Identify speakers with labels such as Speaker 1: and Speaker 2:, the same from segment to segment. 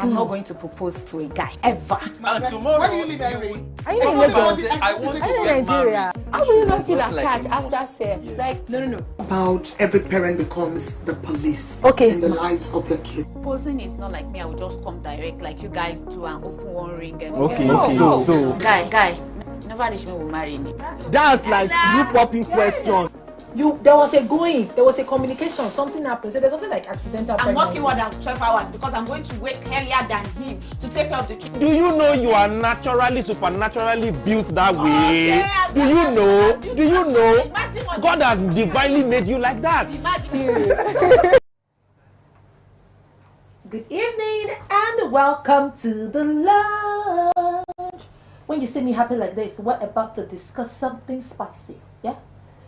Speaker 1: I'm not going to propose to a guy ever.
Speaker 2: And tomorrow,
Speaker 3: where do you live anyway?
Speaker 4: Are you in Lagos?
Speaker 2: I want to
Speaker 4: Are you in
Speaker 2: get
Speaker 4: Nigeria?
Speaker 2: married.
Speaker 4: How will you not feel
Speaker 2: Just like
Speaker 4: attached
Speaker 2: you
Speaker 4: after
Speaker 2: must.
Speaker 4: sex?
Speaker 2: Yeah.
Speaker 4: Like, no.
Speaker 3: About every parent becomes the police
Speaker 4: Okay.
Speaker 3: in the lives of their kids.
Speaker 1: Proposing is not like me. I will just come direct like you guys do and open one ring and
Speaker 5: Okay,
Speaker 1: no,
Speaker 5: okay.
Speaker 1: no.
Speaker 5: So-
Speaker 1: Guy, you never reach me will marry me.
Speaker 5: That's like you popping question.
Speaker 4: There was a communication, something happened. So there's something like accidental
Speaker 1: I'm
Speaker 4: pregnancy.
Speaker 1: working more than 12 hours because I'm going to wake earlier than him to take care of the children.
Speaker 5: Do you know you are naturally, supernaturally built that way?
Speaker 1: yeah,
Speaker 5: Do you know? Do you know?
Speaker 1: Imagine what
Speaker 5: God has divinely made you like that.
Speaker 1: Imagine.
Speaker 4: Good evening and welcome to the lounge. When you see me happy like this, we're about to discuss something spicy, yeah?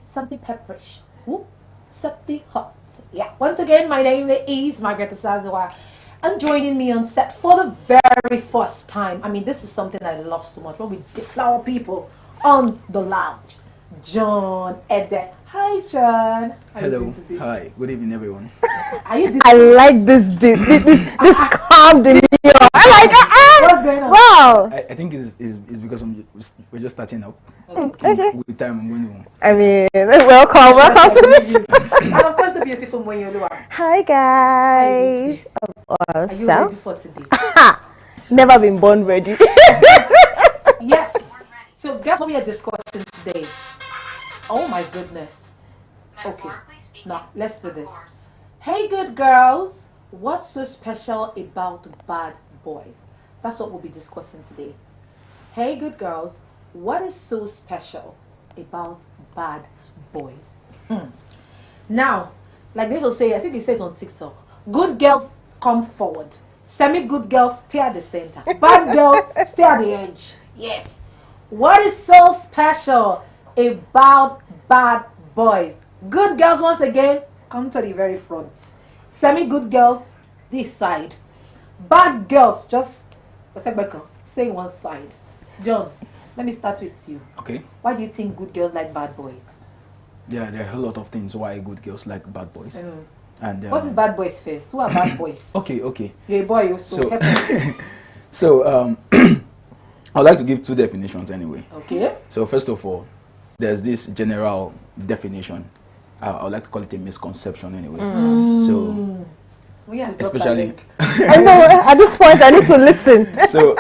Speaker 4: Something pepperish, ooh, something hot, yeah. Once again, my name is Margaret Asazwa, and joining me on set for the very first time. I mean, this is something I love so much when we deflower people on the lounge. John Ede. Hi, John. How you
Speaker 6: Hello.
Speaker 4: doing today?
Speaker 6: Hi. Good evening, everyone.
Speaker 4: Are you
Speaker 7: I like this this calm demeanor. I like it.
Speaker 4: What's going on?
Speaker 7: Wow.
Speaker 6: I think it's because we're just starting up.
Speaker 7: Okay.
Speaker 6: With time, I'm going to.
Speaker 7: I mean, welcome to the show.
Speaker 4: And of course, the beautiful Moyolua.
Speaker 7: Hi guys.
Speaker 4: Are you
Speaker 7: So,
Speaker 4: ready for today?
Speaker 7: never been born ready.
Speaker 4: Yes. So guess what we are discussing today? Oh my goodness. Okay. Now let's do this. Hey good girls, what's so special about bad boys? That's what we'll be discussing today. Hey good girls, what is so special about bad boys? Now, like they will say, I think they say it on TikTok. Good girls come forward. Semi-good girls stay at the center. Bad girls stay at the edge. Yes. What is so special about bad boys? Good girls, once again, come to the very front. Semi-good girls, this side. Bad girls, just say one side. John, let me start with you.
Speaker 6: Okay.
Speaker 4: Why do you think good girls like bad boys?
Speaker 6: Yeah, there are a lot of things why good girls like bad boys. And
Speaker 4: What is bad boys first? Who are bad boys?
Speaker 6: Okay.
Speaker 4: You're a boy, so
Speaker 6: So-
Speaker 4: help us.
Speaker 6: So I'd like to give two definitions anyway.
Speaker 4: Okay.
Speaker 6: So first of all, there's this general definition. I would like to call it a misconception anyway. So
Speaker 4: We are
Speaker 6: especially
Speaker 7: I know. At this point, I need to listen.
Speaker 6: so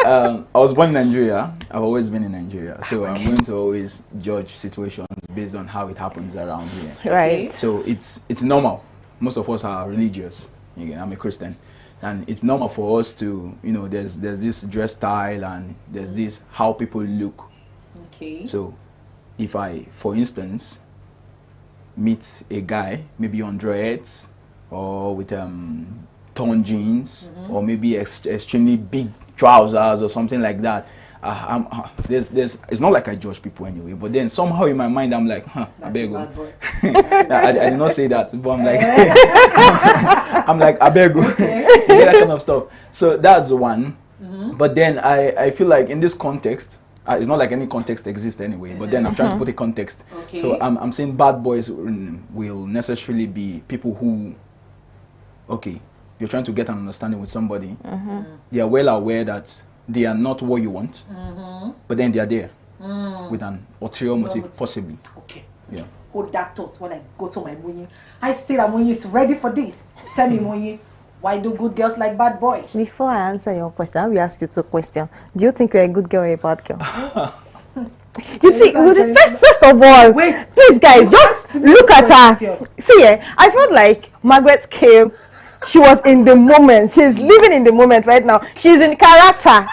Speaker 6: I was born in Nigeria. I've always been in Nigeria. So I'm going to always judge situations based on how it happens around here.
Speaker 7: Right.
Speaker 6: So it's normal. Most of us are religious. Again, I'm a Christian, and it's normal for us to, there's this dress style and there's this how people look.
Speaker 4: Okay.
Speaker 6: So if I, for instance, meet a guy maybe on dreads or with torn jeans or maybe extremely big trousers or something like that, it's not like I judge people anyway, but then somehow in my mind I'm like, I
Speaker 4: That's
Speaker 6: beg
Speaker 4: a
Speaker 6: you.
Speaker 4: bad boy.
Speaker 6: I did not say that, but I'm like, I beg you.
Speaker 4: Okay.
Speaker 6: That kind of stuff. So that's one. But then I feel like in this context, it's not like any context exists anyway, but then I'm trying to put a context.
Speaker 4: Okay.
Speaker 6: So I'm saying bad boys will necessarily be people who, okay, you're trying to get an understanding with somebody. They are well aware that they are not what you want, but then they are there with an ulterior motive, possibly.
Speaker 4: Okay.
Speaker 6: Yeah.
Speaker 4: Hold that thought when I go to my Munyi. I say that Munyi is ready for this. Tell me, Munyi, why do good girls like bad boys?
Speaker 7: Before I answer your question, I will ask you two questions. Do you think you're a good girl or a bad girl? You see, first of all,
Speaker 4: Wait,
Speaker 7: please guys,
Speaker 4: you
Speaker 7: just
Speaker 4: asked me
Speaker 7: look
Speaker 4: a
Speaker 7: at her.
Speaker 4: question.
Speaker 7: See, I felt like Margaret came. She was in the moment. She's living in the moment right now. She's in character.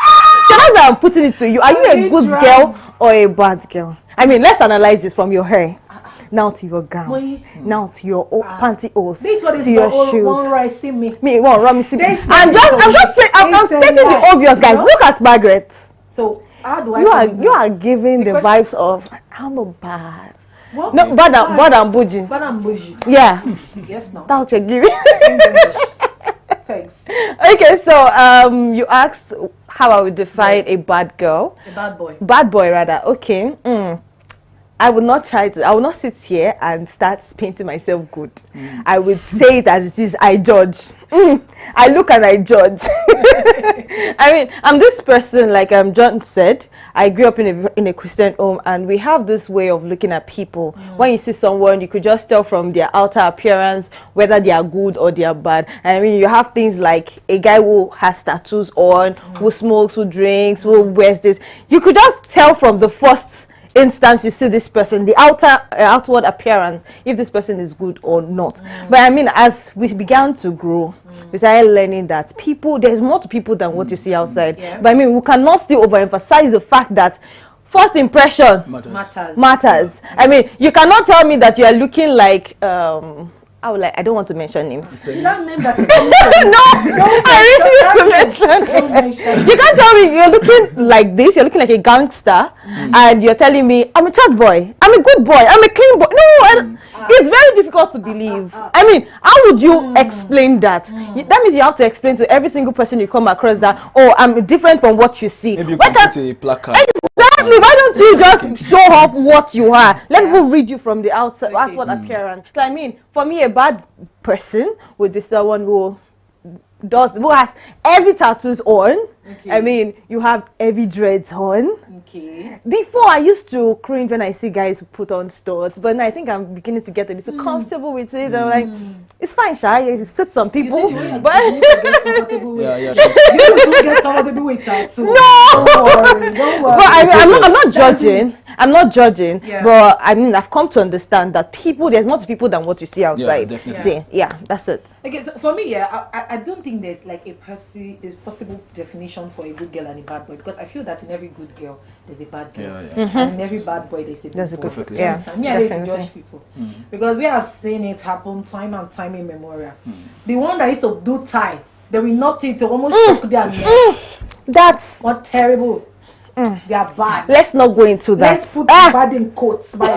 Speaker 7: So that's why I'm putting it to you. Are you a good girl or a bad girl? I mean, let's analyze this from your hair. Now to your gown. Now to your pantyhose.
Speaker 4: This one is
Speaker 7: to your
Speaker 4: one
Speaker 7: shoes.
Speaker 4: right, see me.
Speaker 7: Me, one run me see.
Speaker 4: They say
Speaker 7: I'm
Speaker 4: it's
Speaker 7: stating the obvious, guys.
Speaker 4: No?
Speaker 7: Look at Margaret.
Speaker 4: So how do I?
Speaker 7: You are giving the vibes of I'm a bad.
Speaker 4: What?
Speaker 7: No, bad and bougie.
Speaker 4: Bad and bougie.
Speaker 7: Yeah,
Speaker 4: Yes, no.
Speaker 7: that's what you're giving.
Speaker 4: Thanks.
Speaker 7: Okay, so you asked how I would define
Speaker 4: Yes.
Speaker 7: a bad girl,
Speaker 4: A bad boy.
Speaker 7: bad boy rather. Okay. I would not sit here and start painting myself good. I would say it as it is. I judge. I look and I judge. I mean, I'm this person, like John said, I grew up in a Christian home, and we have this way of looking at people. When you see someone, you could just tell from their outer appearance whether they are good or they are bad. I mean, you have things like a guy who has tattoos on, who smokes, who drinks, who wears this. You could just tell from the first instance you see this person, the outward appearance, if this person is good or not. But I mean, as we began to grow, we started learning that there's more to people than what you see outside. But I mean, we cannot still overemphasize the fact that first impression matters. I mean, you cannot tell me that you are looking like I don't want to mention names.
Speaker 4: You don't name that.
Speaker 7: I refuse to mention. You can't tell me you're looking like this. You're looking like a gangster, and you're telling me I'm a church boy. I'm a good boy. I'm a clean boy. No, it's very difficult to believe. I mean, how would you explain that? That means you have to explain to every single person you come across that, oh, I'm different from what you see.
Speaker 6: Maybe you can put a placard.
Speaker 7: Exactly. Why don't you just show off what you are? Let people read you from the outside, outward appearance. So I mean, for me, a bad person would be someone who has every tattoos on. I mean, you have every dreads on. Before, I used to cringe when I see guys who put on studs, but now I think I'm beginning to get a little comfortable with it. I'm like, it's fine, Sha. It suits some people, but
Speaker 4: you get comfortable with tattoo.
Speaker 7: No,
Speaker 4: don't worry.
Speaker 7: But I mean, I'm not judging. I'm not judging, but I mean, I've come to understand that there's more to people than what you see outside. Yeah, that's it.
Speaker 4: Okay, so for me, I don't think there's like there's possible definition for a good girl and a bad boy, because I feel that in every good girl there's a bad girl, and in every bad boy there's a good boy.
Speaker 6: Perfectly.
Speaker 4: I used to judge people because we have seen it happen time and time in memorial. The one that used to do tie, they will not think to almost shock their neck.
Speaker 7: That's
Speaker 4: what terrible. They are bad.
Speaker 7: Let's not go into that.
Speaker 4: Let's put bad in quotes. They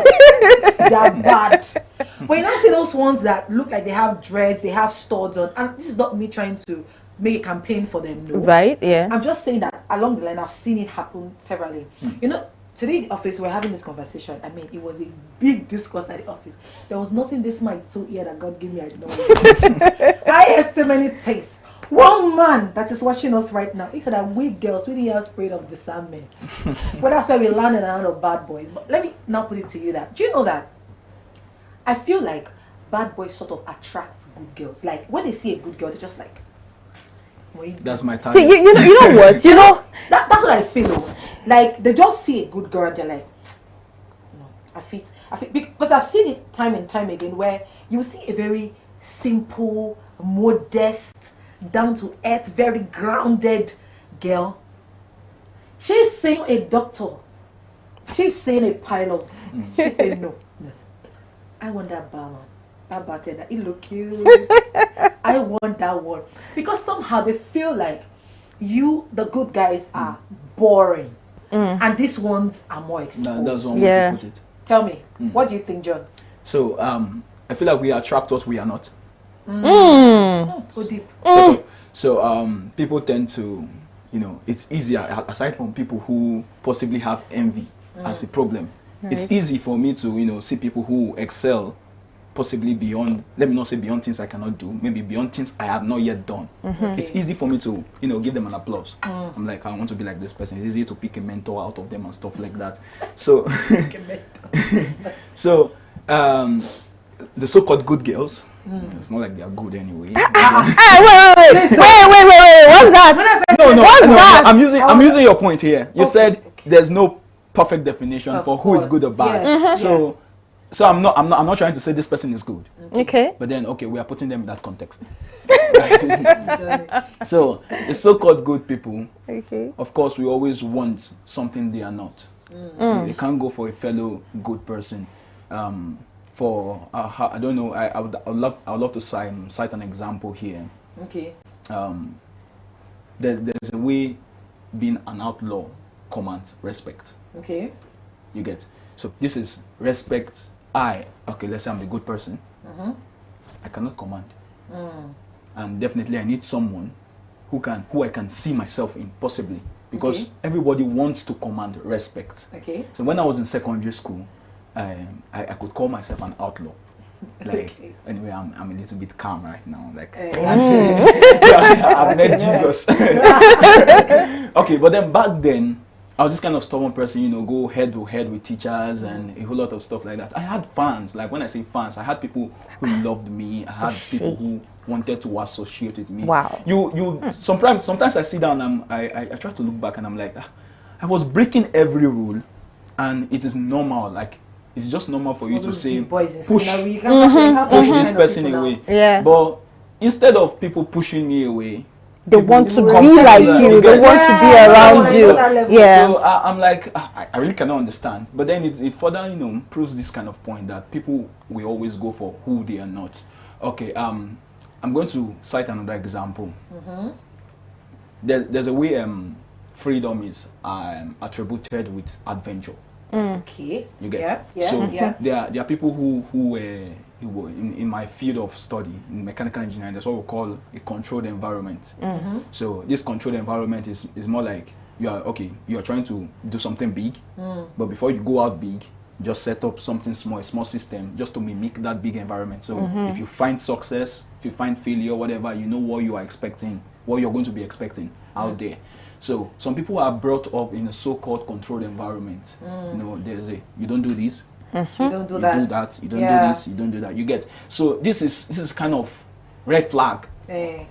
Speaker 4: are bad. But you don't see those ones that look like they have dreads, they have studs on, and this is not me trying to make a campaign for them. No.
Speaker 7: Right? Yeah.
Speaker 4: I'm just saying that along the line, I've seen it happen severally. You know, today in the office, we're having this conversation. I mean, it was a big discourse at the office. There was nothing this might so here that God gave me. I did not want. I had so many tastes. One man that is watching us right now, he said that we girls really have spirit of discernment. But that's why we landed around of bad boys. But let me now put it to you that, do you know that I feel like bad boys sort of attract good girls. Like when they see a good girl, they're just like,
Speaker 6: that's my target.
Speaker 7: See, you know what? You know
Speaker 4: that's what I feel. Like they just see a good girl and they're like, no, I fit because I've seen it time and time again where you see a very simple, modest, down to earth, very grounded girl. She's saying a doctor. She's saying a pilot. She's saying no. I want that barman. That bartender. He look cute. I want that one. Because somehow they feel like the good guys are boring. And these ones are more exposed.
Speaker 6: That's one way to put it.
Speaker 4: Tell me, what do you think, John?
Speaker 6: So, I feel like we attract what we are not.
Speaker 4: Go deep.
Speaker 6: So people tend to, it's easier, aside from people who possibly have envy as a problem. Right. It's easy for me to, see people who excel possibly beyond, let me not say beyond things I cannot do, maybe beyond things I have not yet done. It's easy for me to, give them an applause. I'm like, I want to be like this person. It's easy to pick a mentor out of them and stuff like that. So, the so-called good girls, it's not like they are good anyway.
Speaker 7: Wait. What's that?
Speaker 6: No. I'm using your point here. You said there's no perfect definition for who is good or bad.
Speaker 4: Yes.
Speaker 6: So I'm not trying to say this person is good.
Speaker 7: Okay.
Speaker 6: But then we are putting them in that context. Right? So the so-called good people, of course, we always want something they are not. They can't go for a fellow good person. I don't know. I would love to cite an example here.
Speaker 4: Okay.
Speaker 6: There's a way being an outlaw commands respect.
Speaker 4: Okay.
Speaker 6: You get. So this is respect. Let's say I'm the good person. I cannot command. And definitely I need someone who I can see myself in, possibly. Because everybody wants to command respect.
Speaker 4: Okay.
Speaker 6: So when I was in secondary school, I could call myself an outlaw. Like anyway, I'm a little bit calm right now. Like I've met Jesus. Okay, but then back then I was this kind of stubborn person, you know, go head to head with teachers and a whole lot of stuff like that. I had fans. Like when I say fans, I had people who loved me. I had people who wanted to associate with me.
Speaker 7: Wow.
Speaker 6: You sometimes I sit down and I try to look back and I'm like, I was breaking every rule, and it is normal. Like it's just normal for you to say push this person away.
Speaker 7: Yeah.
Speaker 6: But instead of people pushing me away,
Speaker 7: they want to be
Speaker 6: come
Speaker 7: like
Speaker 6: to
Speaker 7: you. They want to be around you. Yeah.
Speaker 6: So I'm like, I really cannot understand. But then it further, you know, proves this kind of point that people will always go for who they are not. Okay. I'm going to cite another example. There's a way freedom is attributed with adventure.
Speaker 4: Okay.
Speaker 6: You get there are people who in my field of study in mechanical engineering, that's what we call a controlled environment. So this controlled environment is more like you are trying to do something big, but before you go out big, just set up something small, a small system just to mimic that big environment. So if you find success, if you find failure, whatever, you know what you are expecting, what you're going to be expecting out there. So some people are brought up in a so-called controlled environment. You know, there's you don't do this,
Speaker 4: you don't do
Speaker 6: you
Speaker 4: that.
Speaker 6: do that, you don't do this, you don't do that. You get. So this is kind of red flag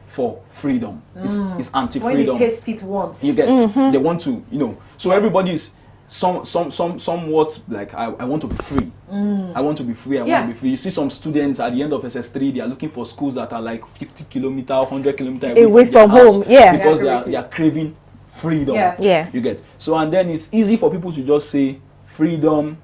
Speaker 6: for freedom. It's anti-freedom.
Speaker 4: When you taste it once,
Speaker 6: you get. They want to, you know. So everybody's somewhat like I want to be free. I want to be free. I want to be free. You see some students at the end of SS3, they are looking for schools that are like 50 kilometers, 100 kilometers
Speaker 7: away from home. Yeah,
Speaker 6: because they are craving freedom.
Speaker 7: Yeah.
Speaker 6: You get. So and then it's easy for people to just say freedom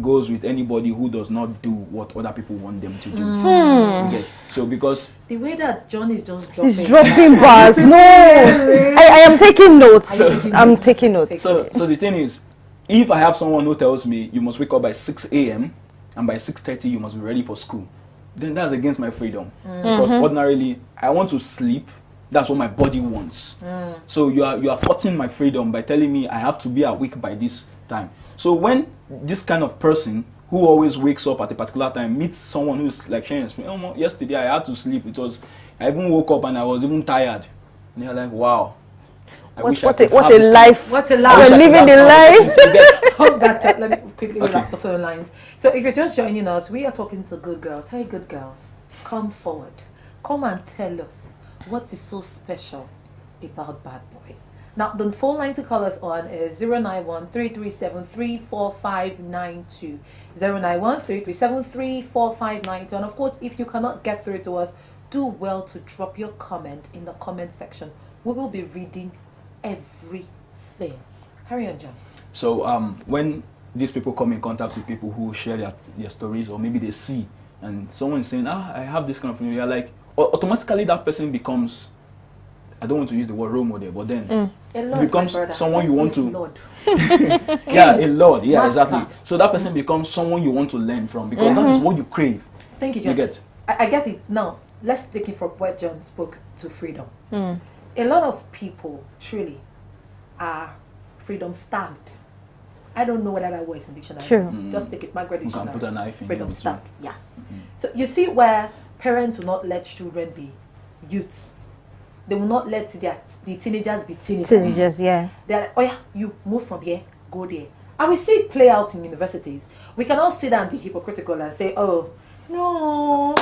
Speaker 6: goes with anybody who does not do what other people want them to do. You get. So because
Speaker 4: the way that John is just dropping,
Speaker 7: he's dropping bars. No, I am taking notes. I'm taking notes.
Speaker 6: So the thing is, if I have someone who tells me you must wake up by 6 a.m. and by 6:30 you must be ready for school, then that's against my freedom. Because ordinarily I want to sleep. That's what my body wants. So you are cutting my freedom by telling me I have to be awake by this time. So when this kind of person who always wakes up at a particular time meets someone who's like sharing experience, oh, yesterday I had to sleep. I even woke up and I was even tired. And you're like, wow.
Speaker 7: What a life.
Speaker 4: What a life.
Speaker 7: We're living the life.
Speaker 4: Hold that. Let me quickly read out the phone lines. So if you're just joining us, we are talking to good girls. Hey, good girls, come forward. Come and tell us what is so special about bad boys. Now, the phone line to call us on is 091-3373-4592. 091-3373-4592. And of course, if you cannot get through to us, do well to drop your comment in the comment section. We will be reading everything. Carry on, John.
Speaker 6: So when these people come in contact with people who share their stories, or maybe they see, and someone is saying, I have this kind of thing, you're like, automatically that person becomes, I don't want to use the word role model, but then
Speaker 4: Lord,
Speaker 6: becomes someone you want to
Speaker 4: Lord.
Speaker 6: yeah, a Lord, yeah,
Speaker 4: Master.
Speaker 6: exactly. So that person becomes someone you want to learn from, because that is what you crave.
Speaker 4: Thank you, John.
Speaker 6: You get.
Speaker 4: I get it. Now let's take it from what John spoke to freedom. A lot of people truly are freedom starved. I don't know whether that word is in dictionary.
Speaker 7: True.
Speaker 4: Just take it, Margaret
Speaker 6: You can
Speaker 4: dictionary.
Speaker 6: put a knife in
Speaker 4: Freedom
Speaker 6: it too.
Speaker 4: starved. Yeah. So you see where parents will not let children be youths. They will not let the teenagers be teenagers.
Speaker 7: Teenagers, yeah.
Speaker 4: They're like, oh yeah, you move from here, go there. And we see it play out in universities. We cannot sit down and be hypocritical and say, oh, no,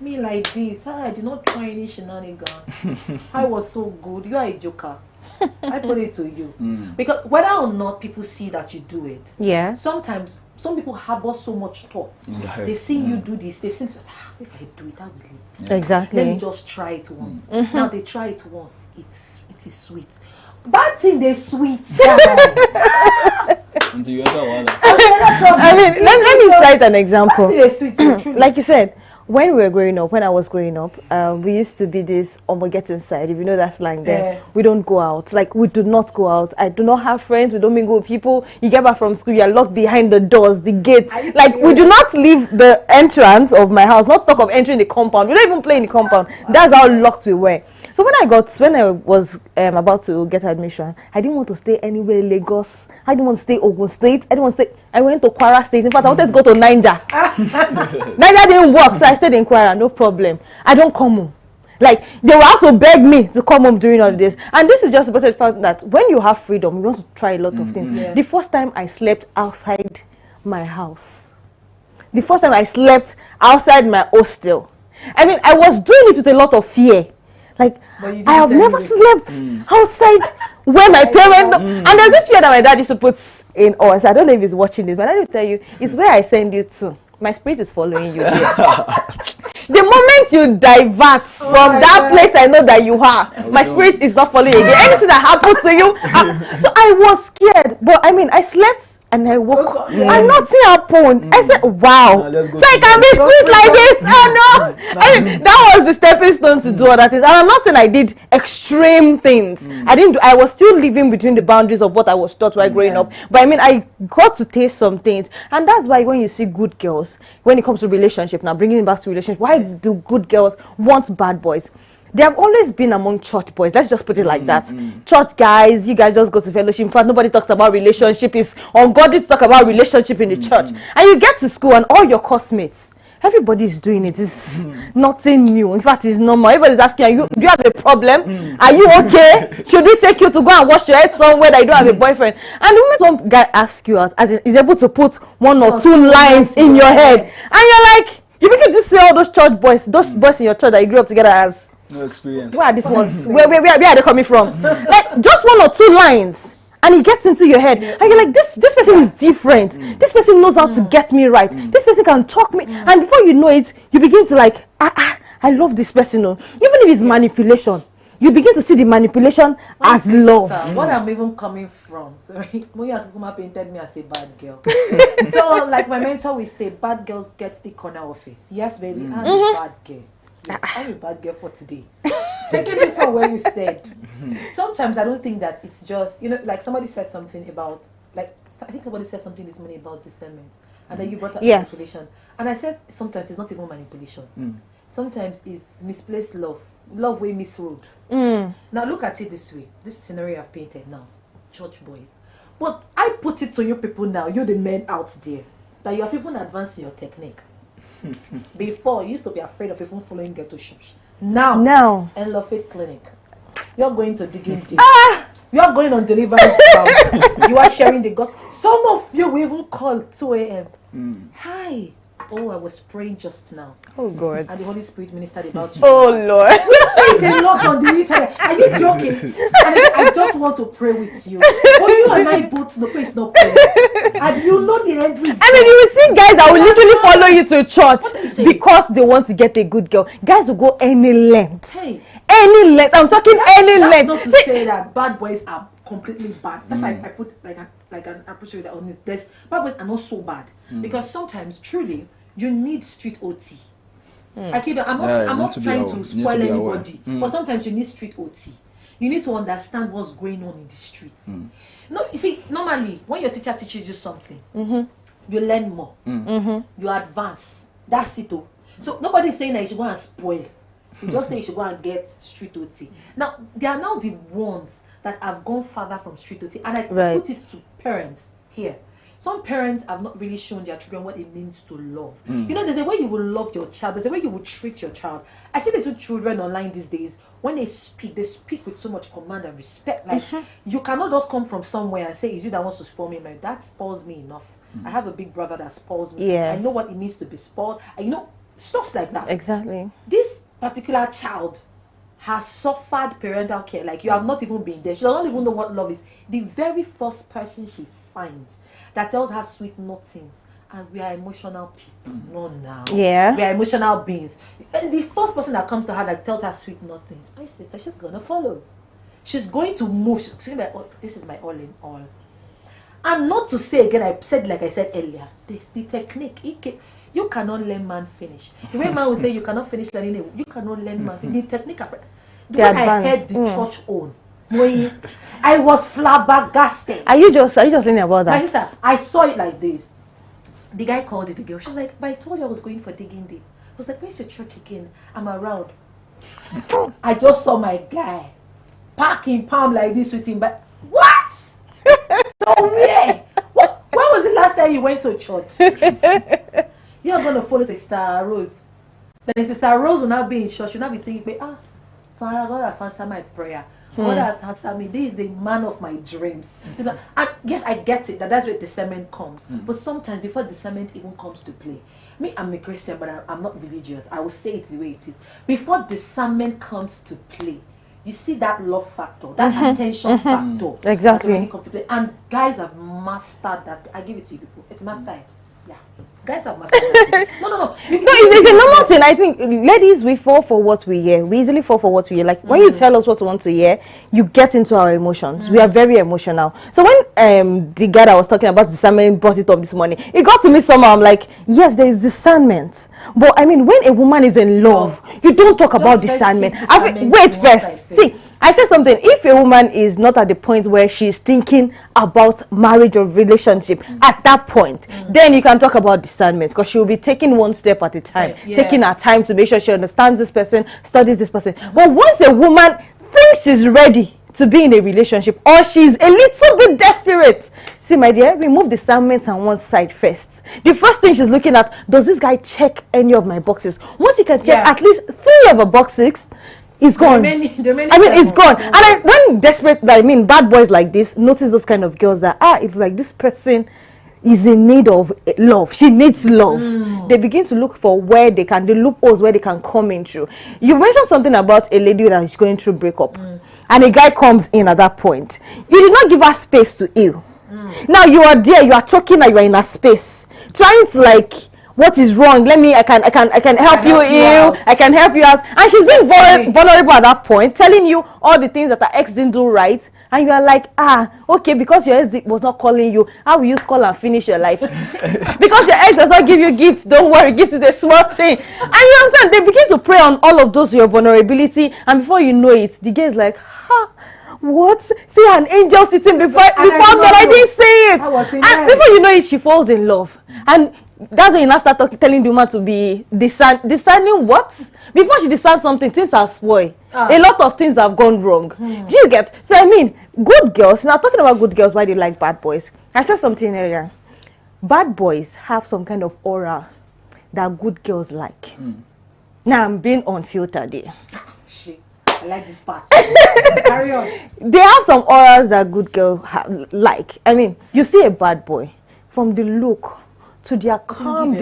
Speaker 4: me like this. I did not try any shenanigans. I was so good. You are a joker. I put it to you. Because whether or not people see that you do it,
Speaker 7: Yeah.
Speaker 4: sometimes some people harbor so much thoughts.
Speaker 6: In their head.
Speaker 4: They've seen you do this. They've seen, if I do it, I will leave.
Speaker 7: Exactly.
Speaker 4: Let me just try it once. Now they try it once. It is sweet. Bad thing, they sweet.
Speaker 6: Until you enter wahala.
Speaker 7: I mean, let me cite an example.
Speaker 4: Bad thing, they sweet. Truly.
Speaker 7: Like you said, when we were growing up, when I was growing up, we used to be this get inside, if you know that slang there.
Speaker 4: Yeah.
Speaker 7: We don't go out. Like, we do not go out. I do not have friends. We don't mingle with people. You get back from school, you're locked behind the doors, the gates. Like, we do not leave the entrance of my house, not talk of entering the compound. We don't even play in the compound. That's how locked we were. So So when I was about to get admission, I didn't want to stay anywhere in Lagos. I didn't want to stay Ogun State. I went to Kwara State. In fact, I wanted to go to Niger. Niger didn't work, so I stayed in Kwara. No problem. I don't come home. Like, they will have to beg me to come home during all this. And this is just about the fact that when you have freedom, you want to try a lot of things.
Speaker 4: Yeah.
Speaker 7: The first time I slept outside my house. The first time I slept outside my hostel. I mean, I was doing it with a lot of fear. Like, I have never slept outside where my parents... And there's this fear that my dad used to put in us. I don't know if he's watching this, but I will tell you, it's where I send you to. My spirit is following you here. The moment you divert from that place I know that you are, my spirit is not following you again. Anything that happens to you. So I was scared. But I mean, I slept and I woke up and nothing happened. I said, wow. So I can be sweet like this. Oh no. I mean, that was the stepping stone to do other things. And I'm not saying I did extreme things. I was still living between the boundaries of what I was taught while growing up. But I mean, I got to taste some things. And that's why when you see good girls, when it comes to relationship, now bringing it back to relationship, why do good girls want bad boys? They have always been among church boys. Let's just put it like that. Church guys, you guys just go to fellowship. In fact, nobody talks about relationship. It's ungodly to talk about relationship in the church. And you get to school and all your classmates, everybody is doing it. It's nothing new. In fact, it's normal. Everybody's asking, do you have a problem? Are you okay? Should we take you to go and wash your head somewhere that you don't have a boyfriend? And the moment one guy asks you out, as in, is able to put one or two lines in your head, and you're like, you begin to see all those church boys, those boys in your church that you grew up together as.
Speaker 6: No experience.
Speaker 7: Where are these ones? Where are they coming from? Like, just one or two lines, and it gets into your head, and you're like, this person is different. This person knows how to get me right. This person can talk me, and before you know it, you begin to like, I love this person. Even if it's manipulation, you begin to see the manipulation as love.
Speaker 4: What I'm even coming from, sorry, Moya Sukuma painted me as a bad girl. So, like my mentor will say, bad girls get the corner office. Yes, baby, I'm a bad girl. Yes, I'm a bad girl for today. Taking it from where you said. Sometimes I don't think that it's just, like somebody said something about, like, I think somebody said something this morning about discernment. And then you brought up manipulation. And I said sometimes it's not even manipulation. Sometimes it's misplaced love. Love way misroad. Now look at it this way. This scenario I've painted now. Church boys. But I put it to you people now, you the men out there, that you have even advanced in your technique. Before, you used to be afraid of even following girl to church. Now, and Love Faith Clinic, you're going to Digging Deep. You're going on deliverance ground. You are sharing the gospel. Some of you will even call 2 a.m. Hi. Oh, I was praying just now.
Speaker 7: Oh God.
Speaker 4: And the Holy Spirit ministered about you.
Speaker 7: Oh Lord.
Speaker 4: We see it a lot on the internet. Are you joking? And I just want to pray with you. But you and I both know it's not prayer. And you know the end result.
Speaker 7: I mean, you will see guys that will literally follow you to church because they want to get a good girl. Guys will go any length. Any length. I'm talking any length.
Speaker 4: That's not to say that bad boys are completely bad. That's why I put like an appreciate that on it. Bad boys are not so bad because sometimes truly you need street OT. I'm not trying to spoil anybody, but sometimes you need street OT. You need to understand what's going on in the streets. No, you see, normally when your teacher teaches you something, you learn more, you advance. That's it. So nobody's saying that you should go and spoil. You just say you should go and get street OT. Now they are now the ones that have gone further from street OT, and I put it to parents here. Some parents have not really shown their children what it means to love. There's a way you will love your child. There's a way you will treat your child. I see little children online these days. When they speak with so much command and respect. Like, you cannot just come from somewhere and say, is you that wants to spoil me? Like, that spoils me enough. I have a big brother that spoils me. I know what it means to be spoiled. And, stuff like that.
Speaker 7: Exactly.
Speaker 4: This particular child has suffered parental care. Like, you have not even been there. She doesn't even know what love is. The very first person she finds that tells her sweet nothings, and we are emotional people. No, now.
Speaker 7: Yeah.
Speaker 4: We are emotional beings. And the first person that comes to her that tells her sweet nothings, my sister, she's gonna follow. She's going to move. She's saying that, oh, this is my all in all. And not to say again, I said earlier, this the technique. You cannot learn man finish. The way man will say you cannot finish learning it, you cannot learn man finish. The technique of when I heard the church own. I was flabbergasted.
Speaker 7: Are you just learning about that?
Speaker 4: My sister, I saw it like this. The guy called it the girl. She's like, but I told you I was going for Digging Deep. I was like, where's your church again? I'm around. I just saw my guy packing palm like this with him, but what? So where? When was the last time you went to church? You're gonna follow Sister Rose. Then Sister Rose will not be in church. She'll not be thinking, Father, God has answered my prayer. God has answered me. This is the man of my dreams. And yes, I get it. That's where discernment comes. But sometimes before discernment even comes to play, I'm a Christian, but I'm not religious. I will say it the way it is. Before discernment comes to play, you see that love factor, that attention factor.
Speaker 7: Exactly.
Speaker 4: When it comes to play. And guys have mastered that. I give it to you people. It's mastered. Yeah. Guys have mastered that. No.
Speaker 7: It's a normal thing. I think ladies, we fall for what we hear. We easily fall for what we hear. Like when you tell us what we want to hear, you get into our emotions. We are very emotional. So when the guy that was talking about discernment brought it up this morning, it got to me somehow. I'm like, yes, there is discernment. But I mean, when a woman is in love, you don't talk about discernment. Wait first. See, I said something. If a woman is not at the point where she's thinking about marriage or relationship, at that point, then you can talk about discernment, because she will be taking one step at a time, taking her time to make sure she understands this person, studies this person. But once a woman thinks she's ready to be in a relationship, or she's a little bit desperate, see, my dear, remove discernment on one side first. The first thing she's looking at, does this guy check any of my boxes? Once he can check at least 3 of the boxes, it's gone. It's gone. And when bad boys like this notice those kind of girls that it's like this person is in need of love. She needs love. They begin to look for where they can, the loopholes where they can come in through. You mentioned something about a lady that is going through breakup, and a guy comes in at that point. You did not give her space to heal. Now you are there, you are choking, and you are in a space trying to what is wrong? I can help you heal. I can help you out. And she's being vulnerable at that point, telling you all the things that her ex didn't do right. And you are like, okay, because your ex was not calling you, how will you call and finish your life? Because your ex does not give you gifts, don't worry, gifts is a small thing. And you understand, they begin to prey on all of those, your vulnerability. And before you know it, the guy is like, what? See an angel sitting before me, I didn't say it. And before you know it, she falls in love. And that's when you now start telling the woman to be discerning what? Before she discerns something, things have spoiled. A lot of things have gone wrong. Do you get? So I mean, good girls, now talking about good girls, why they like bad boys. I said something earlier. Bad boys have some kind of aura that good girls like. Now I'm being unfiltered here.
Speaker 4: I like this part. Carry on.
Speaker 7: They have some auras that good girls like. I mean, you see a bad boy, from the look to their calm.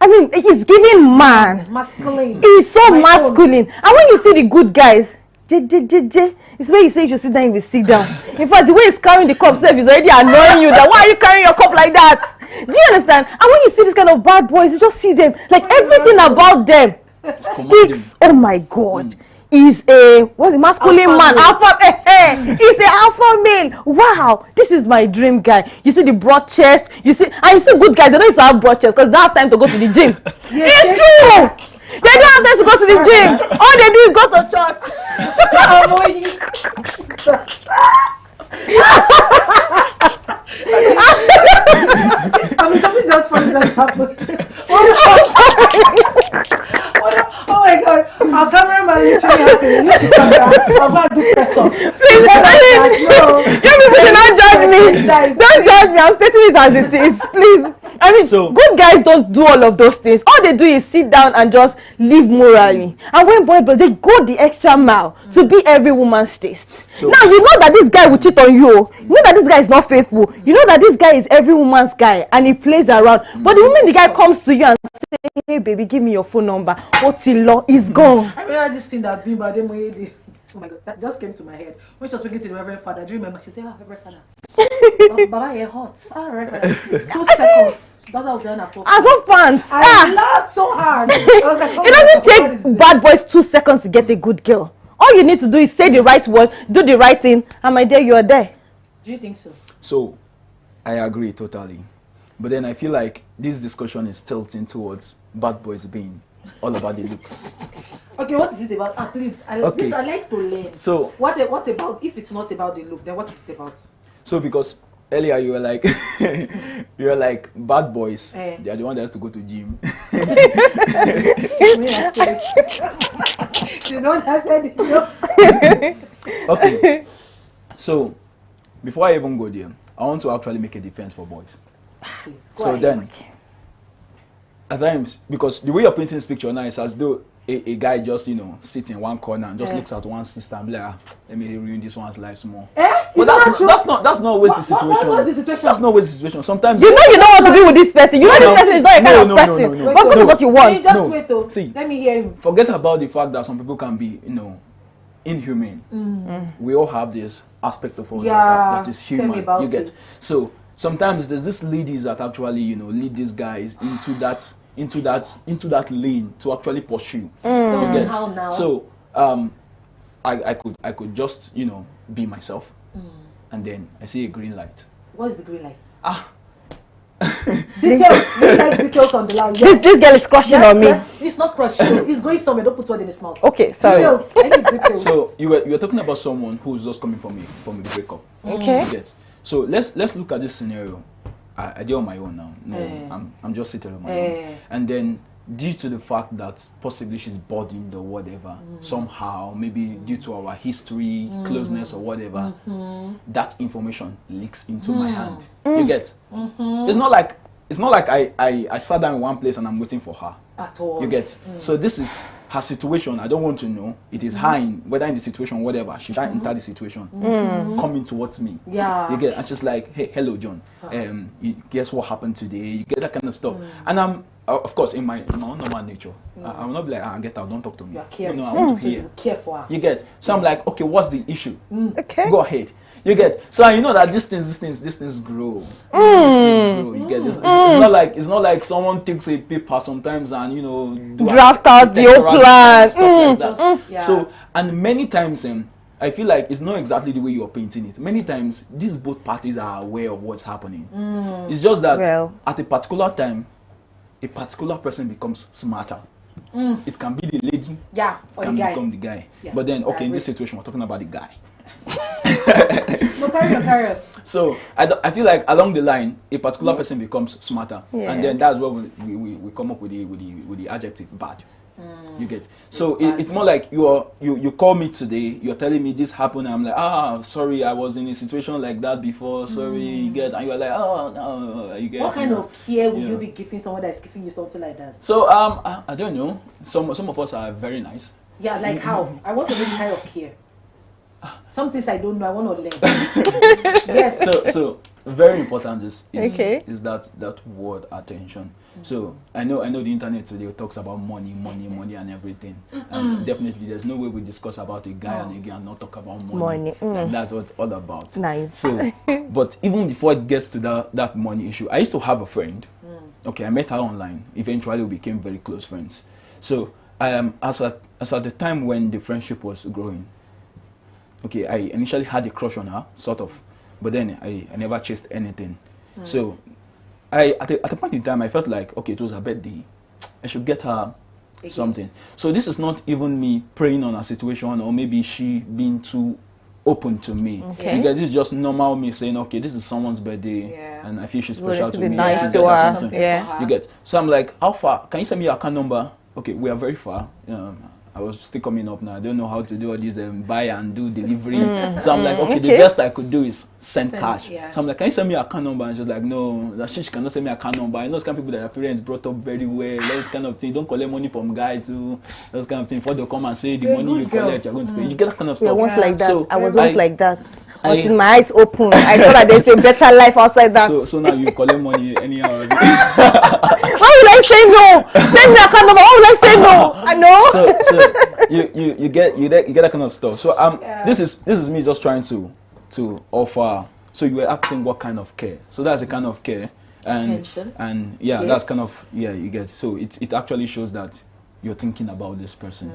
Speaker 7: I mean, he's giving man.
Speaker 4: Masculine.
Speaker 7: He's so masculine. And when you see the good guys, it's where you say you should sit down, you will sit down. In fact, the way he's carrying the cup is already annoying you. That why are you carrying your cup like that? Do you understand? And when you see this kind of bad boys, you just see them, like everything about them speaks, oh my God. Is a masculine man, he's the alpha male. Wow, this is my dream guy. You see the broad chest, you see good guys, they don't used to have broad chest because they don't have time to go to the gym. It's true. They don't have time to go to the gym. All they do is go to church.
Speaker 4: I mean, something just funny just happened. Oh my God, our cameraman literally happened. I'm going to do press up.
Speaker 7: Please, you people should not judge me. Don't judge me. I'm stating it as it is. Please. I mean, good guys don't do all of those things. All they do is sit down and just live morally. And when boys, they go the extra mile to be every woman's taste. Now, you know that this guy will cheat on you. You know that this guy is not faithful. You know that this guy is every woman's guy and he plays around. But the moment the guy comes to you and says, hey, baby, give me your phone number, Otilo is gone.
Speaker 4: I remember this thing that Bimba did. Oh my God, that just came to my head. When she was speaking to the Reverend Father, do you remember? She said, Reverend Father. Baba, you're hot. Reverend. 2 seconds. That was the end of 4.
Speaker 7: I don't pants.
Speaker 4: I laughed so hard. I was like,
Speaker 7: it doesn't take bad boys 2 seconds to get a good girl. All you need to do is say the right word, do the right thing, and my dear, you are there.
Speaker 4: Do you think so?
Speaker 6: So, I agree totally. But then I feel like this discussion is tilting towards bad boys being all about the looks.
Speaker 4: Okay, what is it about? Please, I like to learn.
Speaker 6: So,
Speaker 4: what about, if it's not about the look, then what is it about?
Speaker 6: So, because earlier you were like, bad boys, they are the one that has to go to gym.
Speaker 4: She's the one that said it.
Speaker 6: Okay. So, before I even go there, I want to actually make a defense for boys.
Speaker 4: Please,
Speaker 6: So
Speaker 4: ahead.
Speaker 6: then, at times, because the way you're painting this picture now is as though a guy just, sits in one corner and just looks at one sister and be like, let me ruin this one's life more. But
Speaker 4: Is that true?
Speaker 6: that's not always the situation.
Speaker 4: What was the situation?
Speaker 6: That's not always the situation. Sometimes
Speaker 7: You don't want to be with this person. You know this person is not a kind of person.
Speaker 6: no.
Speaker 7: But this is what you want.
Speaker 4: Wait, just
Speaker 6: No.
Speaker 4: wait, though.
Speaker 6: See.
Speaker 4: Let me hear him.
Speaker 6: forget about the fact that some people can be, inhumane. We all have this aspect of us
Speaker 4: Yeah,
Speaker 6: that is
Speaker 4: tell me
Speaker 6: human.
Speaker 4: about
Speaker 6: You get
Speaker 4: it.
Speaker 6: so sometimes there's this ladies that actually lead these guys into that lane to actually pursue.
Speaker 4: Tell
Speaker 6: You
Speaker 4: me
Speaker 6: get
Speaker 4: how now.
Speaker 6: so I could just be myself, and then I see a green light.
Speaker 4: What's the green light?
Speaker 7: This
Speaker 4: Details on the line.
Speaker 7: this girl is crushing on me.
Speaker 4: It's not crushing. He's going somewhere. Don't put word in his mouth.
Speaker 7: Okay, sorry.
Speaker 4: Details. I need details.
Speaker 6: So you were talking about someone who's just coming from a breakup.
Speaker 7: Okay.
Speaker 6: You get? So let's look at this scenario. I did on my own now. No, I'm just sitting on my own. And then due to the fact that possibly she's burdened or whatever, somehow, maybe due to our history, closeness or whatever, that information leaks into my hand. You get? It's not like I sat down in one place and I'm waiting for her.
Speaker 4: At all.
Speaker 6: You get? So this is her situation. I don't want to know. It is her, whether in the situation, whatever. She can't enter the situation, coming towards me.
Speaker 4: Yeah.
Speaker 6: You get? And she's like, hey, hello, John. Guess what happened today? You get that kind of stuff. And I'm, of course, in my own normal nature, I will not be like, get out, don't talk to me.
Speaker 4: You are caring.
Speaker 6: No, I want to
Speaker 4: So
Speaker 6: hear.
Speaker 4: you care for her.
Speaker 6: You get? So I'm like, okay, what's the issue?
Speaker 7: Okay.
Speaker 6: Go ahead. You get? So you know that these things grow. These things grow. You get? It's not like someone takes a paper sometimes and do
Speaker 7: Draft out the whole plan.
Speaker 6: stuff like that.
Speaker 4: Yeah.
Speaker 6: So and many times I feel like it's not exactly the way you're painting it. Many times these both parties are aware of what's happening. It's just that
Speaker 7: Well.
Speaker 6: at a particular time, a particular person becomes smarter. It can be the lady,
Speaker 4: Yeah. Or
Speaker 6: it
Speaker 4: the
Speaker 6: can
Speaker 4: guy.
Speaker 6: become the guy.
Speaker 4: Yeah.
Speaker 6: But then,
Speaker 4: I
Speaker 6: okay, in this
Speaker 4: agree.
Speaker 6: situation, we're talking about the guy.
Speaker 4: No, carry on.
Speaker 6: So I feel like along the line, a particular person becomes smarter, and then that's where we come up with the adjective bad. You get? So it's more like you call me today, you're telling me this happened, and I'm like, sorry, I was in a situation like that before. Sorry, you get? And you're like, oh no, you get?
Speaker 4: What kind of care would you be giving someone that is giving you something like that?
Speaker 6: So I don't know. Some of us are very nice.
Speaker 4: Yeah, like how? I want to know the kind of care. Some things I don't know, I want to learn. Yes.
Speaker 6: So very important is
Speaker 7: Okay.
Speaker 6: that word attention. So I know the internet today talks about money and everything. And definitely there's no way we discuss about a guy and a girl and not talk about money. And that's what it's all about.
Speaker 7: Nice.
Speaker 6: So but even before it gets to that money issue, I used to have a friend. Okay, I met her online. Eventually we became very close friends. So as at the time when the friendship was growing, okay, I initially had a crush on her, sort of, but then I never chased anything. So at a point in time, I felt like, okay, it was her birthday. I should get her something. So this is not even me preying on her situation or maybe she being too open to me.
Speaker 7: Okay.
Speaker 6: Because this is just normal me saying, okay, this is someone's birthday and I feel she's
Speaker 7: Well,
Speaker 6: special
Speaker 7: it's
Speaker 6: to
Speaker 7: be
Speaker 6: me.
Speaker 7: nice
Speaker 6: I should
Speaker 7: to
Speaker 6: get
Speaker 7: her.
Speaker 6: something.
Speaker 7: Yeah.
Speaker 6: You get? So I'm like, how far? Can you send me your account number? Okay, we are very far. I was still coming up now. I don't know how to do all this buy and do delivery. So I'm like, okay, the best I could do is send cash.
Speaker 4: Yeah.
Speaker 6: So I'm like, can you send me your account number? And she's like, no, that she cannot send me account number. I know those kind of people that your parents brought up very well. Those kind of thing. Don't collect money from guys too. Those kind of thing. Before they come and say the
Speaker 4: You're a
Speaker 6: money you
Speaker 4: good girl.
Speaker 6: collect, you're going to pay. You get that kind of
Speaker 7: Yeah,
Speaker 6: stuff.
Speaker 7: once like that.
Speaker 6: So
Speaker 7: I was once like that.
Speaker 6: I-
Speaker 7: Until my eyes open, I saw that there's a better life outside that.
Speaker 6: So now you collect money anyhow.
Speaker 7: How will I say no? Send me a account number. How will I say no? I know.
Speaker 6: So you get that kind of stuff. So this is me just trying to offer. So you were asking what kind of care. So that's the kind of care
Speaker 4: Attention.
Speaker 6: and yeah, that's kind of you get. So it actually shows that you're thinking about this person.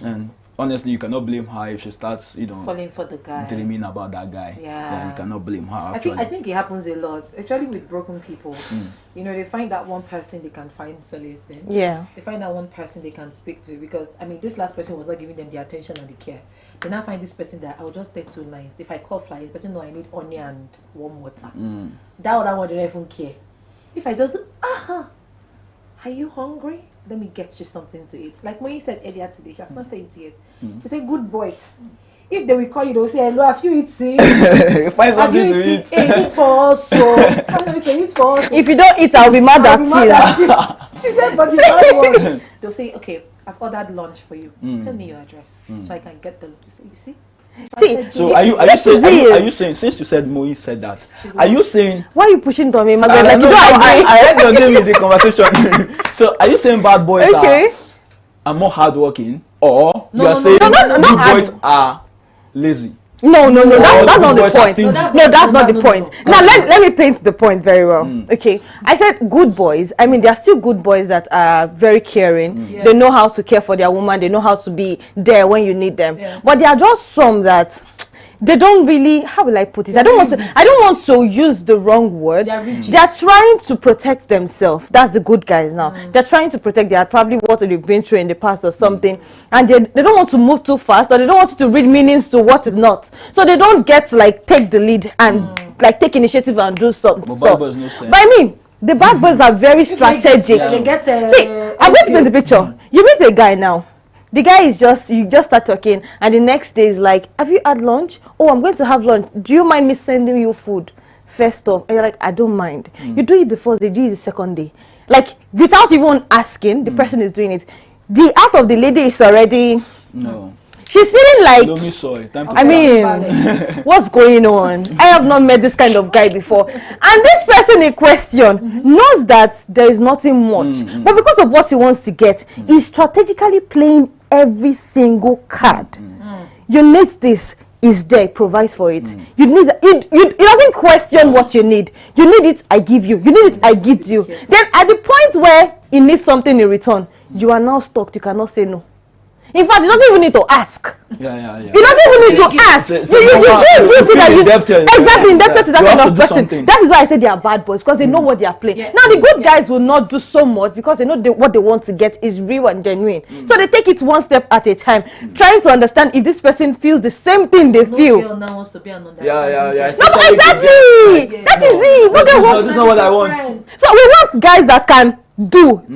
Speaker 6: And honestly, you cannot blame her if she starts
Speaker 4: Falling for the guy.
Speaker 6: dreaming about that guy.
Speaker 4: Yeah.
Speaker 6: You cannot blame her.
Speaker 4: I
Speaker 6: Actually.
Speaker 4: think it happens a lot, actually with broken people. They find that one person they can find solace in.
Speaker 7: Yeah.
Speaker 4: They find that one person they can speak to because this last person was not giving them the attention and the care. They now find this person that I'll just take 2 lines. If I call fly, the person know I need onion and warm water. That other one they don't even care. If I just are you hungry? Let me get you something to eat. Like when you said earlier today, she has not said it yet. She said, good boys. If they will call you, they'll say, hello, have you eaten?
Speaker 6: Find something to eat.
Speaker 4: Hey, eat for us. So, eat for us.
Speaker 7: If you don't eat, I'll be mad at you.
Speaker 4: She said, but it's not one. They'll say, okay, I've ordered lunch for you. Send me your address so I can get them to say, you see?
Speaker 6: So are you saying since you said Moi said that, are you saying
Speaker 7: why are you pushing to me, Margaret?
Speaker 6: I,
Speaker 7: Like, you don't agree?
Speaker 6: I heard your name in the conversation. So are you saying bad boys are more hardworking, or you are saying good boys are lazy?
Speaker 7: No, that's not the point. No, that's not the point. Now let me paint the point very well. Okay, I said good boys. I mean, there are still good boys that are very caring. They know how to care for their woman. They know how to be there when you need them. But there are just some that they don't really, how will I put it? I don't want to use the wrong word. They are trying to protect themselves. That's the good guys now. They're trying to protect probably what they've been through in the past or something. And they don't want to move too fast, or they don't want you to read meanings to what is not. So they don't get to like take the lead and like take initiative and do something. But I mean, the bad boys are very strategic. See, I'm going to paint the picture. You meet a guy now. The guy is you just start talking, and the next day is like, have you had lunch? Oh, I'm going to have lunch. Do you mind me sending you food? First off, and you're like, I don't mind. You do it the first day, do it the second day. Like, without even asking, the person is doing it. The heart of the lady is already... No. She's feeling like, I mean, what's going on? I have not met this kind of guy before. And this person in question knows that there is nothing much. But because of what he wants to get, he's strategically playing every single card. You need this, is there, provides for it. You need it doesn't question what you need. You need it, I give you. You need it, I give you. Then at the point where he needs something in return, you are now stuck. You cannot say no. In fact, you don't even need to ask. You don't even need to ask. You indebted to that kind of person. That is why I say they are bad boys, because they know what they are playing. Now the good guys will not do so much because they know what they want to get is real and genuine. So they take it one step at a time, trying to understand if this person feels the same thing they feel.
Speaker 1: Girl now wants to be an
Speaker 7: No, exactly. That is it.
Speaker 6: This is not what I want.
Speaker 7: So we want guys that can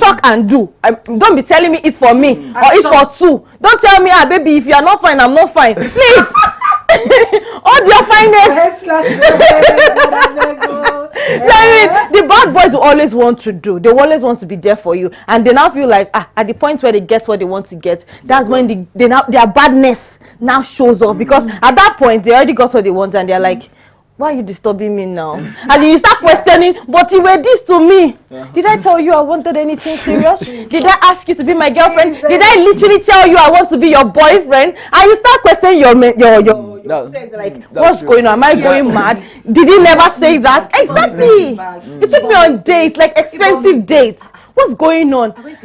Speaker 7: talk and do. Don't be telling me it's for me or it's for two. Don't tell me, baby, if you are not fine, I'm not fine. Please. Hold your fineness. I mean, the bad boys will always want to do. They always want to be there for you, and they now feel like at the point where they get what they want to get, that's when their badness now shows up, because at that point they already got what they want, and they're like, why are you disturbing me now? And then you start questioning, but you were this to me. Did I tell you I wanted anything serious? Did I ask you to be my girlfriend? Did I literally tell you I want to be your boyfriend? And you start questioning your sense, like, what's going on? Am I going mad? Did he never say that? Exactly. You took me on dates, like expensive dates. What's going on? And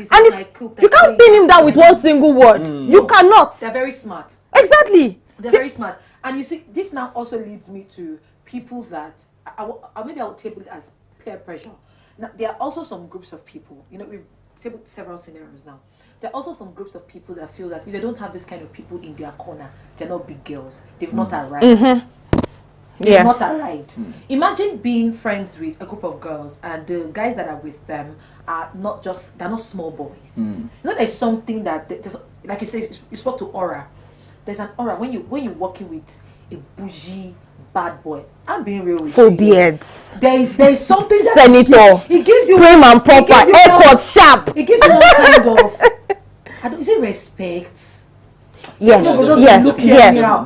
Speaker 7: you can't pin him down with one single word. You cannot.
Speaker 4: They're very smart.
Speaker 7: Exactly.
Speaker 4: They're very smart. And you see, this now also leads me to people that maybe I'll table it as peer pressure. Now, there are also some groups of people, we've tabled several scenarios now. There are also some groups of people that feel that if they don't have this kind of people in their corner, they're not big girls. They've not arrived. They've not arrived. Imagine being friends with a group of girls, and the guys that are with them are they're not small boys. There's something that, like you said, you spoke to aura. There's an aura when you're working with a bougie bad boy. I'm being real with
Speaker 7: full beards.
Speaker 4: There's something that
Speaker 7: senator.
Speaker 4: It gives you
Speaker 7: prim and proper, airport sharp.
Speaker 4: It gives you one kind of is it respect?
Speaker 7: Yes,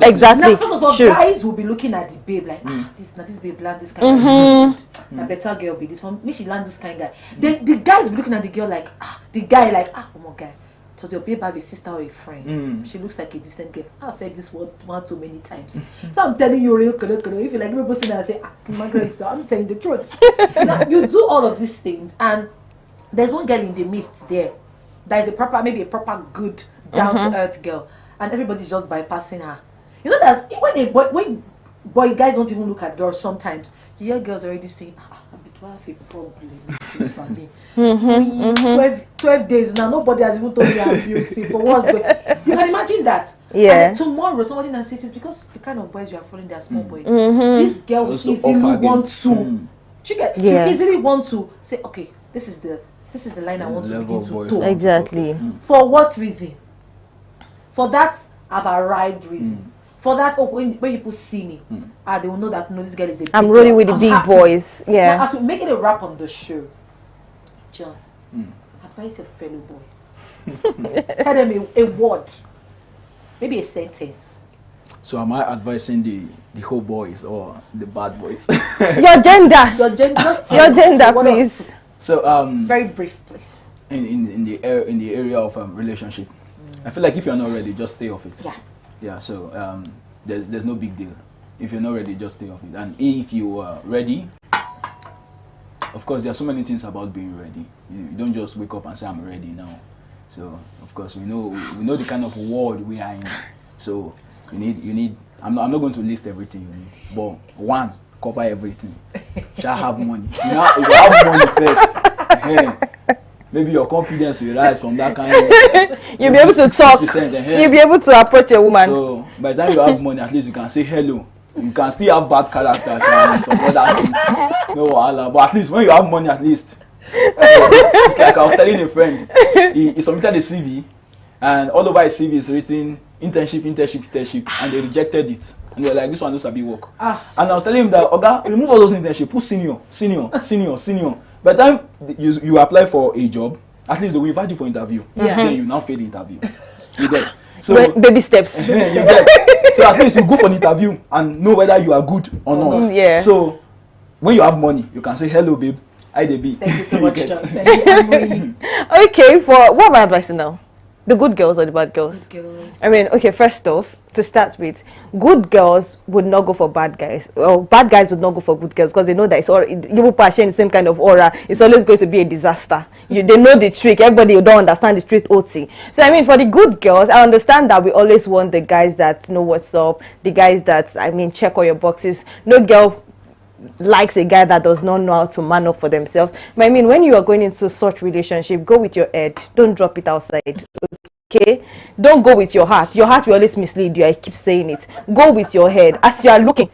Speaker 7: exactly.
Speaker 4: Now, first of all, guys will be looking at the babe like, this babe land this kind of shit. A better girl be this one. Me she land this kind of guy. Then the guys will be looking at the girl like, the guy like, oh my guy. So your babe have a sister or a friend. She looks like a decent girl. I've heard this word one too many times. So I'm telling you real if you like people sit and say, Margaret, so I'm saying the truth. Now, you do all of these things, and there's one girl in the midst there that is maybe a proper good down to earth girl, and everybody's just bypassing her. You know that when boy guys don't even look at girls sometimes, you hear girls already saying, I have a problem for me. 12 days now, nobody has even told me I'm beautiful. What's going You can imagine that.
Speaker 7: Yeah.
Speaker 4: And tomorrow somebody now says it's because the kind of boys you are following, they are small boys. This girl will easily want to. She easily want to say, okay, this is the This is the line I want to
Speaker 6: Level
Speaker 4: begin
Speaker 6: voice.
Speaker 4: to talk.
Speaker 7: Exactly.
Speaker 4: For what reason? For that I've arrived reason. For that, when people see me, they will know that no, this girl is a big
Speaker 7: I'm rolling
Speaker 4: girl.
Speaker 7: with the
Speaker 4: I'm
Speaker 7: big
Speaker 4: happy.
Speaker 7: boys.
Speaker 4: Now,
Speaker 7: Yeah.
Speaker 4: as we make it a wrap on the show, John, advise your fellow boys. Tell them a word, maybe a sentence.
Speaker 6: So am I advising the whole boys or the bad boys?
Speaker 7: Your gender.
Speaker 4: Your gender, just
Speaker 7: Your gender,
Speaker 4: one or
Speaker 7: please.
Speaker 4: two.
Speaker 6: So
Speaker 4: Very brief, please.
Speaker 6: in the area of relationship, I feel like if you're not ready, just stay off it.
Speaker 4: Yeah.
Speaker 6: Yeah. So there's no big deal. If you're not ready, just stay off it. And if you are ready, of course, there are so many things about being ready. You don't just wake up and say I'm ready now. So of course we know the kind of world we are in. So you need. I'm not going to list everything you need, but one, cover everything. Shall have money. If you have money first, maybe your confidence will rise from that kind of.
Speaker 7: You'll be able to talk.
Speaker 6: 60%,
Speaker 7: You'll be able to approach a woman.
Speaker 6: So by the time you have money, at least you can say hello. You can still have bad character and some other things. No wahala. But at least when you have money, at least. It's like I was telling a friend. He submitted a CV, and all over his CV is written internship, and they rejected it. And they were like, this one does a big work. And I was telling him that, Oga, remove all those internships, put senior. By the time you apply for a job, at least they will invite you for interview.
Speaker 4: Yeah.
Speaker 6: Then you now fail the interview. You get. So
Speaker 7: Baby steps.
Speaker 6: you get. So at least you go for the interview and know whether you are good or not.
Speaker 7: Yeah.
Speaker 6: So when you have money, you can say, hello, babe. Hi, Debbie.
Speaker 4: Thank you so
Speaker 6: You
Speaker 4: much,
Speaker 6: get.
Speaker 4: John. Thank you, Amoy.
Speaker 7: Okay, what am I advising now? The good girls or the bad girls?
Speaker 4: Girls.
Speaker 7: I mean, okay, first off, to start with, good girls would not go for bad guys, or bad guys would not go for good girls because they know that it's all you people are sharing the same kind of aura. It's always going to be a disaster. They know the trick. Everybody don't understand the street OT. So I mean, for the good girls, I understand that we always want the guys that know what's up, the guys that check all your boxes. No girl likes a guy that does not know how to man up for themselves. But I mean, when you are going into such relationship, go with your head. Don't drop it outside. Okay, don't go with your heart. Your heart will always mislead you. I keep saying it. Go with your head. As you are looking,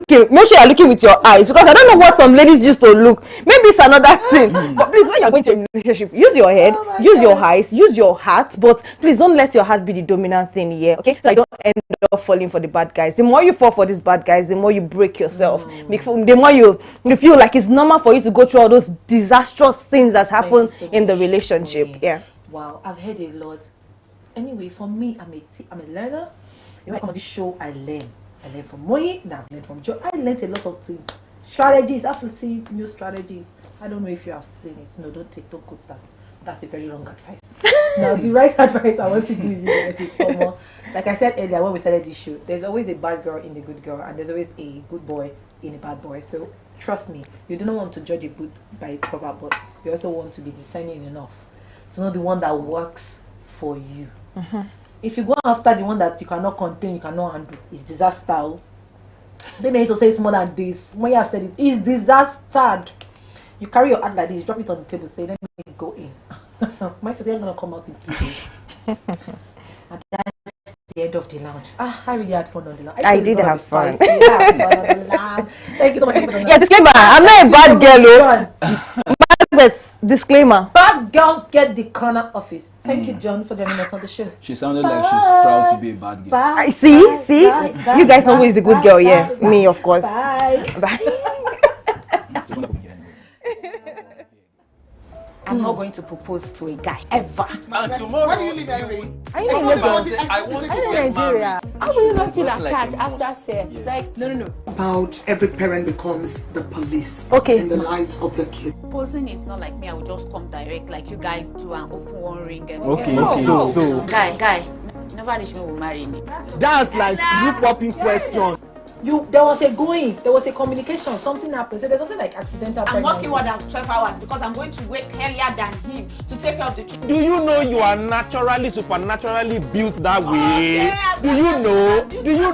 Speaker 7: make sure you are looking with your eyes, because I don't know what some ladies used to look. Maybe it's another thing. But please, when you are going to a relationship, use your head, use your eyes, use your heart. But please don't let your heart be the dominant thing here. Okay, so I don't end up falling for the bad guys. The more you fall for these bad guys, the more you break yourself. The more you feel like it's normal for you to go through all those disastrous things that happen
Speaker 4: so
Speaker 7: in the
Speaker 4: much.
Speaker 7: relationship. Yeah.
Speaker 4: Wow, I've heard a lot. Anyway, for me, I'm a learner. When I come on this show, I learn. I learn from Moyi, now I learn from Joe. I learned a lot of things. Strategies, I have to see new strategies. I don't know if you have seen it. No, don't quote that. That's a very wrong advice. Now, the right advice I want to give you guys is more. Like I said earlier when we started this show, there's always a bad girl in the good girl, and there's always a good boy in a bad boy. So trust me, you do not want to judge a book by its cover, but you also want to be discerning enough to know the one that works for you. If you go after the one that you cannot contain, you cannot handle, it's disaster. They may also say it's more than this. When you have said it, it's disaster. You carry your hand like this, drop it on the table, say, let me go in. My city ain't gonna come out in pieces. And that's the end of the lounge. I really had fun on the lounge.
Speaker 7: I did have fun.
Speaker 4: Yeah, I had fun on the lounge. Thank you so much for joining us.
Speaker 7: Yeah, disclaimer. I'm not a bad girl. But disclaimer.
Speaker 4: Bad girls get the corner office. Thank you, John, for joining us on the show.
Speaker 6: She sounded like she's proud to be a bad girl.
Speaker 4: Bye.
Speaker 7: I see. You guys know who is the good girl, yeah.
Speaker 4: Bye.
Speaker 7: Me, of course.
Speaker 4: Bye.
Speaker 7: Bye.
Speaker 6: It's wonderful here anyway.
Speaker 1: I'm not going to propose to a guy ever.
Speaker 5: And tomorrow,
Speaker 3: Why do you leave Henry?
Speaker 7: Are you
Speaker 3: I
Speaker 7: in
Speaker 3: want
Speaker 7: Lagos?
Speaker 3: to-
Speaker 5: I want to
Speaker 7: Are you in
Speaker 5: get
Speaker 7: Nigeria?
Speaker 5: married.
Speaker 2: How will you not feel
Speaker 5: Just like
Speaker 2: attached
Speaker 5: a
Speaker 2: after
Speaker 5: boss.
Speaker 2: sex?
Speaker 5: Yeah.
Speaker 2: Like, no.
Speaker 3: About every parent becomes the police
Speaker 7: Okay.
Speaker 3: in the lives of their kids.
Speaker 1: Proposing is not like me. I will just come direct like you guys do and open one ring. And
Speaker 6: Okay,
Speaker 1: no,
Speaker 6: okay.
Speaker 1: no.
Speaker 5: So-
Speaker 1: Guy, never reach me will marry me.
Speaker 5: That's like you popping question.
Speaker 4: There was a communication, something happened. So there's something like accidental
Speaker 1: I'm
Speaker 4: pregnancy.
Speaker 1: working more than 12 hours because I'm going to wake earlier than him to take care of the children.
Speaker 5: Do you know you are naturally, supernaturally built that way?
Speaker 1: yeah,
Speaker 5: Do you know? Do you